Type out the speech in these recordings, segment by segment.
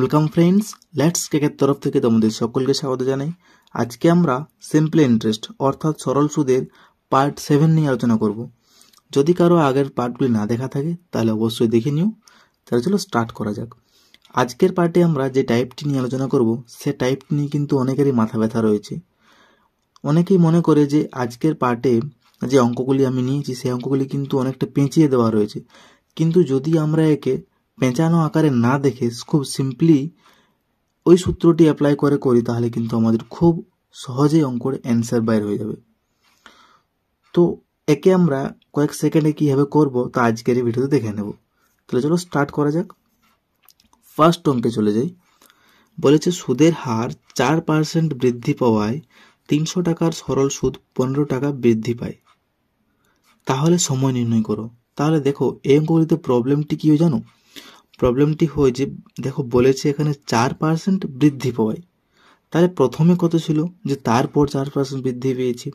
Welcome friends, let's কেকের তরফ থেকে তোমাদের সকলকে স্বাগত জানাই। আজকে আমরা সিম্পল ইন্টারেস্ট অর্থাৎ সরল সুদের পার্ট 7 নিয়ে আলোচনা করব। যদি কারো আগের পার্টগুলি না দেখা থাকে তাহলে অবশ্যই দেখে নিও। তাহলে চলো স্টার্ট করা যাক। আজকের পার্টে আমরা যে টাইপটি নিয়ে আলোচনা করব সে টাইপটি নিয়ে কিন্তু অনেকেরই মাথা ব্যথা রয়েছে। অনেকেই মনে করে যে আজকের পার্টে যে অঙ্কগুলি আমি নিয়েছি সেই অঙ্কগুলি কিন্তু অনেকটা পেঁচিয়ে দেওয়া রয়েছে, কিন্তু যদি আমরা একে পেঁচানো আকারে না দেখে খুব সিম্পলি ওই সূত্রটি অ্যাপ্লাই করে করি তাহলে কিন্তু আমাদের খুব সহজেই অঙ্কের অ্যান্সার বাইর হয়ে যাবে। তো একে আমরা কয়েক সেকেন্ডে কীভাবে করব তা আজকের এই ভিডিওতে দেখে নেব। তাহলে চলো স্টার্ট করা যাক। ফার্স্ট অঙ্কে চলে যাই। বলেছে সুদের হার 4% বৃদ্ধি পাওয়ায় 300 টাকার সরল সুদ 15 টাকা বৃদ্ধি পায়, তাহলে সময় নির্ণয় করো। তাহলে দেখো এই অঙ্কগুলিতে প্রবলেমটি কী হয় জানো? প্রবলেমটি হয় যে দেখো বলেছে এখানে 4% বৃদ্ধি পাওয়ায়, তাহলে প্রথমে কত ছিল যে তারপর 4% বৃদ্ধি পেয়েছি।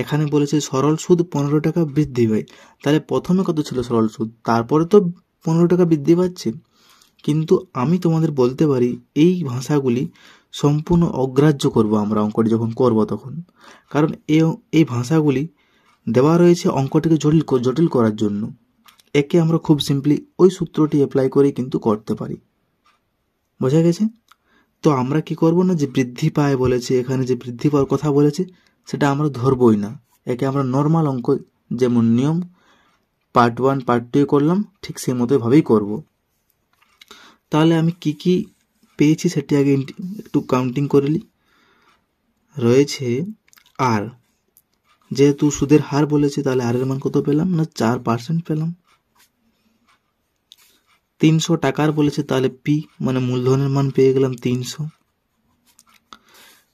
এখানে বলেছে সরল সুদ 15 টাকা বৃদ্ধি পায়, তাহলে প্রথমে কত ছিল সরল সুদ, তারপরে তো 15 টাকা বৃদ্ধি পাচ্ছে। কিন্তু আমি তোমাদের বলতে পারি এই ভাষাগুলি সম্পূর্ণ অগ্রাহ্য করব আমরা অঙ্কটি যখন করব তখন, কারণ এই ভাষাগুলি দেওয়া রয়েছে অঙ্কটিকে জটিল করার জন্য। একে আমরা খুব সিম্পলি ওই সূত্রটি অ্যাপ্লাই করে কিন্তু করতে পারি। বোঝা গেছে? তো আমরা কি করব না, যে বৃদ্ধি পায় বলেছে, এখানে যে বৃদ্ধি পাওয়ার কথা বলেছে সেটা আমরা ধরবই না। একে আমরা নর্মাল অঙ্ক যেমন নিয়ম পার্ট 1 পার্ট 2 করলাম ঠিক সেই মতোই ভাবেই করব। তাহলে আমি কি কি পেয়েছি সেটি আগে একটু কাউন্টিং করে নিই। রয়েছে আর, যেহেতু সুদের হার বলেছে তাহলে আর এর মান কত পেলাম না 4% পেলাম। 300 টাকার বলেছে তাহলে পি মানে মূলধনের মান পেয়ে গেলাম 300।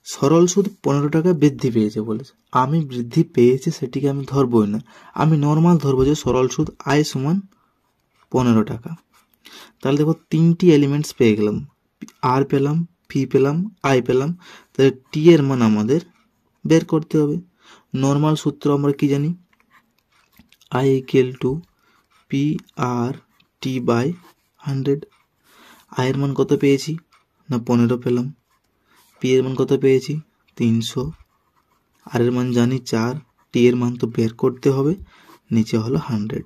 সরল সুদ 15 টাকা বৃদ্ধি পেয়েছে বলেছে, আমি বৃদ্ধি পেয়েছে সেটিকে আমি ধরবই না, আমি নর্মাল ধরবো যে সরল সুদ আয় সমান 15 টাকা। তাহলে দেখো তিনটি এলিমেন্টস পেয়ে গেলাম, আর পেলাম, পি পেলাম, আই পেলাম। তাহলে টি এর মান আমাদের বের করতে হবে। নর্মাল সূত্র আমরা কি জানি, I equal to P R T by 100। আয়ের মান কত পেয়েছি না 15 পেলাম, পি এর মান কত পেয়েছি 300, আর এর মান জানি 4, টি এর মান তো বের করতে হবে, নিচে হলো 100।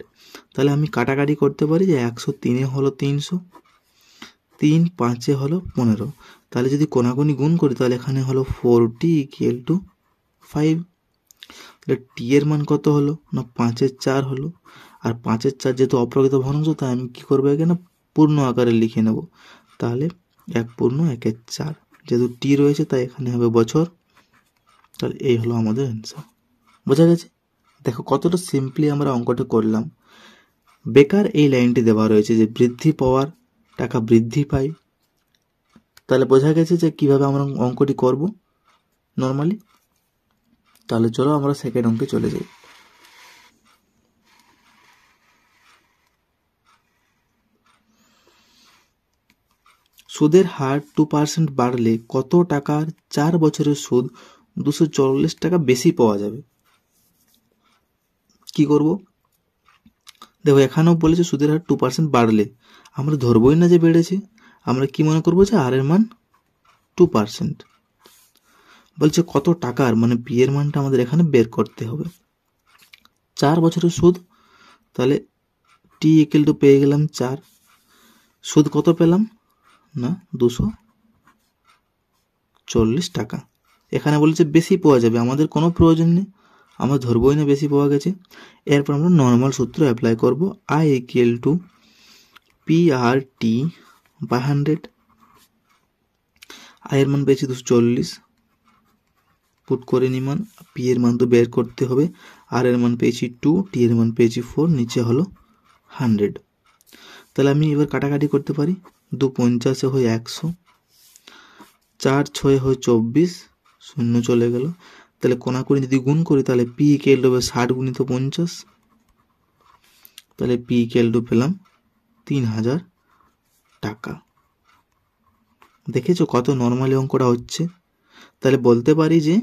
তাহলে আমি কাটাকাটি করতে পারি যে 103 হলো 300, 3 5 হলো 15। তাহলে যদি কোনাকুনি গুণ করি তাহলে এখানে হলো 40 ইকুয়াল টু 5। তাহলে টি এর মান কত হলো না 5-এর 4 হলো, আর 5-এর 4 যেহেতু অপ্রকৃত ভগ্নাংশ তাই আমি কি করবো এখানে পূর্ণ আকারে লিখে নেব। তাহলে 1/4, যেহেতু টি রয়েছে তাই এখানে হবে বছর। তাহলে এই হলো আমাদের অ্যান্সার। বোঝা গেছে? দেখো কতটা সিম্পলি আমরা অঙ্কটা করলাম। বেকার এই লাইনটি দেওয়া রয়েছে যে বৃদ্ধি পাওয়ার টাকা বৃদ্ধি পায়, তাহলে বোঝা গেছে যে কিভাবে আমরা অঙ্কটি করব নর্মালি। তাহলে চলো আমরা সেকেন্ড অঙ্কে চলে যাই। সুদের হার 2% বাড়লে কত টাকার 4 বছরের সুদ 240 টাকা বেশি পাওয়া যাবে? কি করব? দেখো এখানেও বলেছে সুদের হার 2% বাড়লে, আমরা ধরবই না যে বেড়েছে, আমরা কি মনে করবো যে আর এর মান 2%। বলছে কত টাকার মানে পি এর মানটা আমাদের এখানে বের করতে হবে। 4 বছরের সুদ, তাহলে টি ইকুয়াল টু পেয়ে গেলাম 4, সুদ কত পেলাম না 240 টাকা। এখানে বলেছে বেশি পাওয়া যাবে, আমাদের কোনো প্রয়োজন নেই, আমরা ধরবই না বেশি পাওয়া গেছে। এরপর আমরা নর্মাল সূত্র অ্যাপ্লাই করব, I equal to P R T by 100। আয়ের মান পেয়েছি 240, পুট করে নি মান, পি এর মান তো বের করতে হবে, আর এর মান পেয়েছি 2, টি এর মান পেয়েছি 4, নিচে হলো 100। তাহলে আমি এবার কাটাকাটি করতে পারি, 2 50 হয় 100, 4 6 হয় 24, শূন্য চলে গেল। তাহলে কোনাকুনি যদি গুণ করি তাহলে পি ইকুয়াল টু হবে 60 গুণিত 50, তাহলে পি ইকুয়াল টু পেলাম 3000 টাকা। দেখেছো কত নর্মালি অঙ্কটা হচ্ছে। তাহলে বলতে পারি যে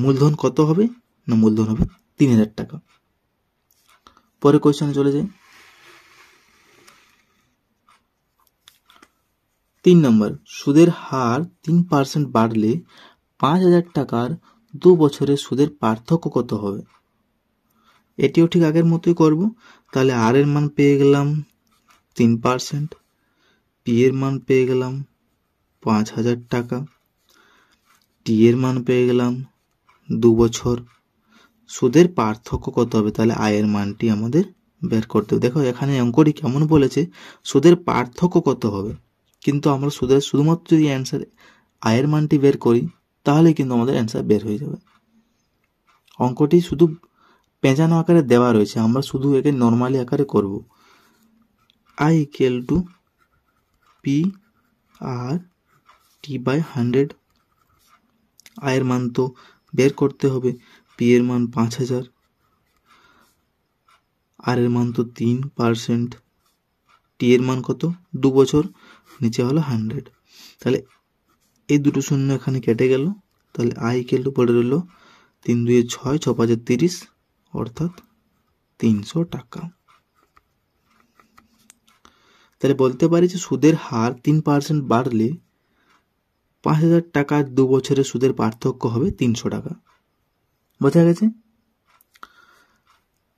মূলধন কত হবে না মূলধন হবে 3000 টাকা। পরে কোয়েশ্চনে চলে যাই। 3 নম্বর, সুদের হার 3% বাড়লে 5,000 টাকার 2 বছরের সুদের পার্থক্য কত হবে? এটিও ঠিক আগের মতোই করব। তাহলে আর এর মান পেয়ে গেলাম 3%, পি এর মান পেয়ে গেলাম 5,000 টাকা, টি এর মান পেয়ে গেলাম 2 বছর, সুদের পার্থক্য কত হবে? তাহলে আয়ের মানটি আমাদের বের করতে হবে। দেখো এখানে অঙ্কটি কেমন বলেছে, সুদের পার্থক্য কত হবে, কিন্তু আমরা সুদের শুধুমাত্র যদি অ্যান্সার আয়ের মানটি বের করি তাহলে কিন্তু আমাদের অ্যান্সার বের হয়ে যাবে। অঙ্কটি শুধু পেঁচানো আকারে দেওয়া রয়েছে, আমরা শুধু একে নর্মালি আকারে করব। I equal to P R T by 100। আয়ের মান তো বের করতে হবে, পি এর মান 5,000, আর এর মান তো 3%, টি এর মান কত 2 বছর, নিচে হলো 100। তাহলে এই দুটো শূন্য এখানে কেটে গেল, তাহলে আই ইকুয়াল টু পড়ে রইল 3 2 6, 6 5 30, অর্থাৎ 300 টাকা। তাহলে বলতে পারি যে সুদের হার 3% বাড়লে 5,000 টাকার 2 বছরের সুদের পার্থক্য হবে 300 টাকা। বোঝা গেছে?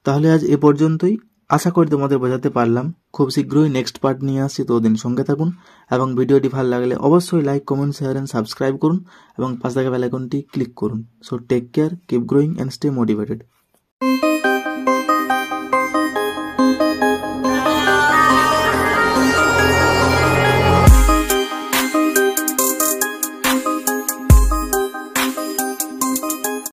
তাহলে আজ এ পর্যন্তই। আশা করি তোমাদের বোঝাতে পারলাম। খুব শীঘ্রই নেক্সট পার্ট নিয়ে আসছি, ততদিন সঙ্গে থাকুন এবং ভিডিওটি ভালো লাগলে অবশ্যই like, comment, share and subscribe করুন এবং পাশে থাকা বেল আইকনটি ক্লিক করুন। So take care, keep growing and stay motivated.